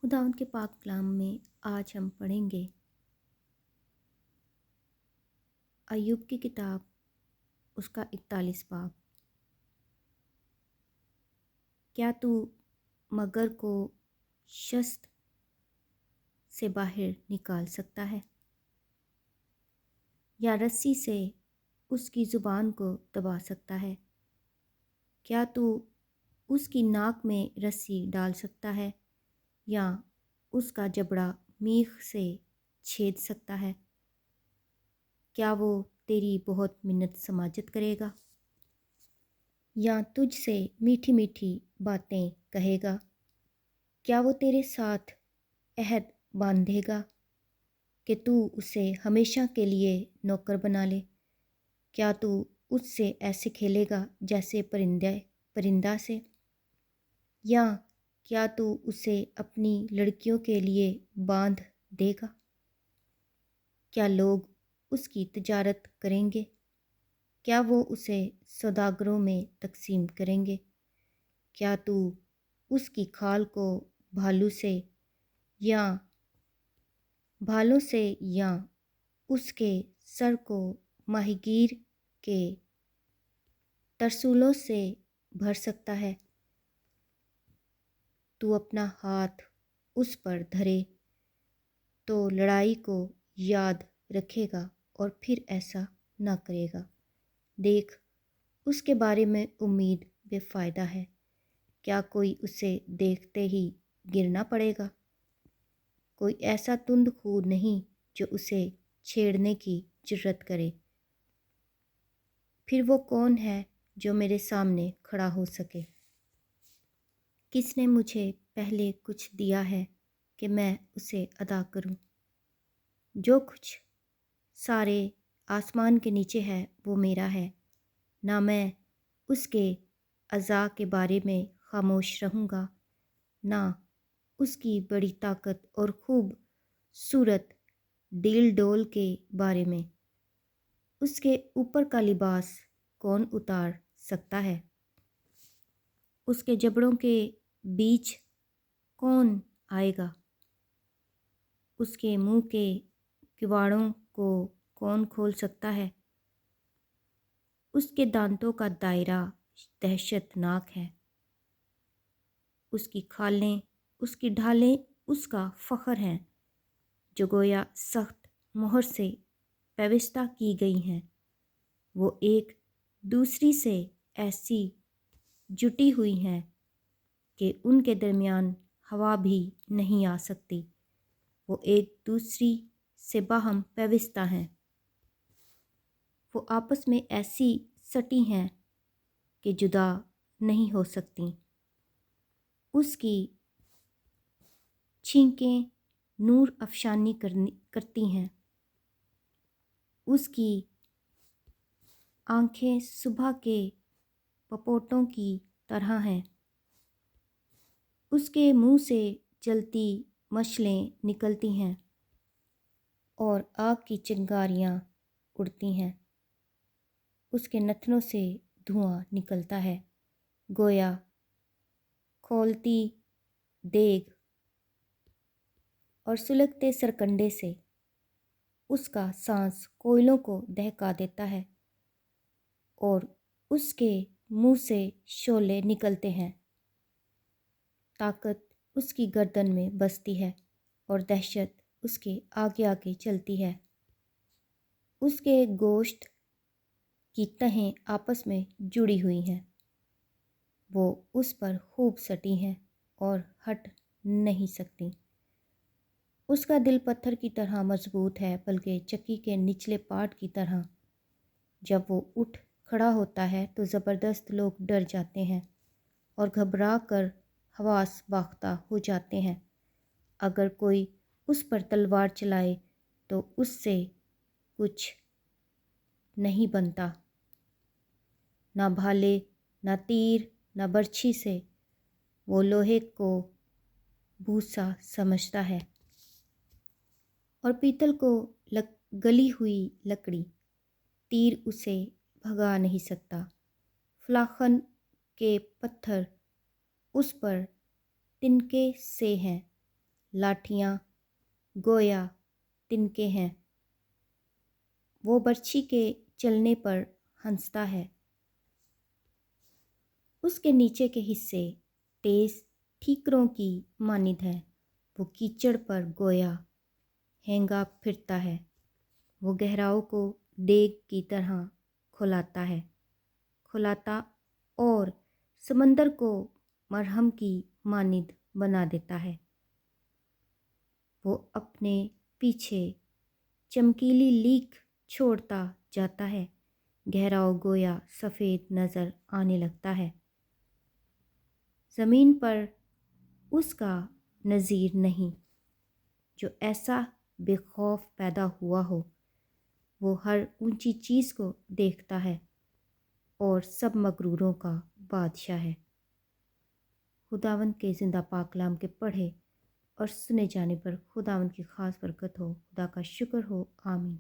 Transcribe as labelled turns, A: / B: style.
A: خداوند کے پاک کلام میں آج ہم پڑھیں گے ایوب کی کتاب، اس کا 41 باب۔ کیا تو مگر کو شست سے باہر نکال سکتا ہے، یا رسی سے اس کی زبان کو دبا سکتا ہے؟ کیا تو اس کی ناک میں رسی ڈال سکتا ہے، یا اس کا جبڑا میخ سے چھید سکتا ہے؟ کیا وہ تیری بہت منت سماجت کرے گا، یا تجھ سے میٹھی میٹھی باتیں کہے گا؟ کیا وہ تیرے ساتھ عہد باندھے گا کہ تو اسے ہمیشہ کے لیے نوکر بنا لے؟ کیا تو اس سے ایسے کھیلے گا جیسے پرندہ سے؟ یا کیا تو اسے اپنی لڑکیوں کے لیے باندھ دے گا؟ کیا لوگ اس کی تجارت کریں گے؟ کیا وہ اسے سوداگروں میں تقسیم کریں گے؟ کیا تو اس کی کھال کو بھالوں سے یا اس کے سر کو ماہی گیر کے ترسولوں سے بھر سکتا ہے؟ تو اپنا ہاتھ اس پر دھرے تو لڑائی کو یاد رکھے گا اور پھر ایسا نہ کرے گا۔ دیکھ، اس کے بارے میں امید بے فائدہ ہے۔ کیا کوئی اسے دیکھتے ہی گرنا پڑے گا؟ کوئی ایسا تند خو نہیں جو اسے چھیڑنے کی جرت کرے۔ پھر وہ کون ہے جو میرے سامنے کھڑا ہو سکے؟ کس نے مجھے پہلے کچھ دیا ہے کہ میں اسے ادا کروں؟ جو کچھ سارے آسمان کے نیچے ہے وہ میرا ہے۔ نہ میں اس کے اعضاء کے بارے میں خاموش رہوں گا، نہ اس کی بڑی طاقت اور خوب صورت ڈیل ڈول کے بارے میں۔ اس کے اوپر کا لباس کون اتار سکتا ہے؟ اس کے جبڑوں کے بیچ کون آئے گا؟ اس کے منہ کے کواڑوں کو کون کھول سکتا ہے؟ اس کے دانتوں کا دائرہ دہشت ناک ہے۔ اس کی کھالیں، اس کی ڈھالیں اس کا فخر ہیں، جو گویا سخت مہر سے پیوستہ کی گئی ہیں۔ وہ ایک دوسری سے ایسی جٹی ہوئی ہیں کہ ان کے درمیان ہوا بھی نہیں آ سکتی۔ وہ ایک دوسری سے باہم پیوستہ ہیں، وہ آپس میں ایسی سٹی ہیں کہ جدا نہیں ہو سکتی۔ اس کی چھینکیں نور افشانی کرتی ہیں، اس کی آنکھیں صبح کے پپوٹوں کی طرح ہیں۔ اس کے منہ سے جلتی مشعلیں نکلتی ہیں اور آگ کی چنگاریاں اڑتی ہیں۔ اس کے نتنوں سے دھواں نکلتا ہے، گویا کھولتی دیگ، اور سلگتے سرکنڈے سے۔ اس کا سانس کوئلوں کو دہکا دیتا ہے، اور اس کے منہ سے شعلے نکلتے ہیں۔ طاقت اس کی گردن میں بستی ہے، اور دہشت اس کے آگے آگے چلتی ہے۔ اس کے گوشت کی تہیں آپس میں جڑی ہوئی ہیں، وہ اس پر خوب سٹی ہیں اور ہٹ نہیں سکتی۔ اس کا دل پتھر کی طرح مضبوط ہے، بلکہ چکی کے نچلے پارٹ کی طرح۔ جب وہ اٹھ کھڑا ہوتا ہے تو زبردست لوگ ڈر جاتے ہیں اور گھبرا کر حواس باختہ ہو جاتے ہیں۔ اگر کوئی اس پر تلوار چلائے تو اس سے کچھ نہیں بنتا، نہ بھالے، نہ تیر، نہ برچھی سے۔ وہ لوہے کو بھوسا سمجھتا ہے اور پیتل کو گلی ہوئی لکڑی۔ تیر اسے بھگا نہیں سکتا، فلاخن کے پتھر اس پر تنکے سے ہیں۔ لاٹھیاں گویا تنکے ہیں، وہ برچھی کے چلنے پر ہنستا ہے، اس کے نیچے کے حصے تیز ٹھیکروں کی مانند ہیں، وہ کیچڑ پر گویا ہینگا پھرتا ہے، وہ گہراؤں کو دیگ کی طرح کھلاتا اور سمندر کو مرہم کی مانند بنا دیتا ہے، وہ اپنے پیچھے چمکیلی لیک چھوڑتا جاتا ہے، گہراؤں گویا سفید نظر آنے لگتا ہے، زمین پر اس کا نظیر نہیں جو ایسا بے خوف پیدا ہوا ہو، وہ ہر اونچی چیز کو دیکھتا ہے اور سب مغروروں کا بادشاہ ہے۔ خداوند کے زندہ پاک کلام کے پڑھے اور سنے جانے پر خداوند کی خاص برکت ہو، خدا کا شکر ہو، آمین۔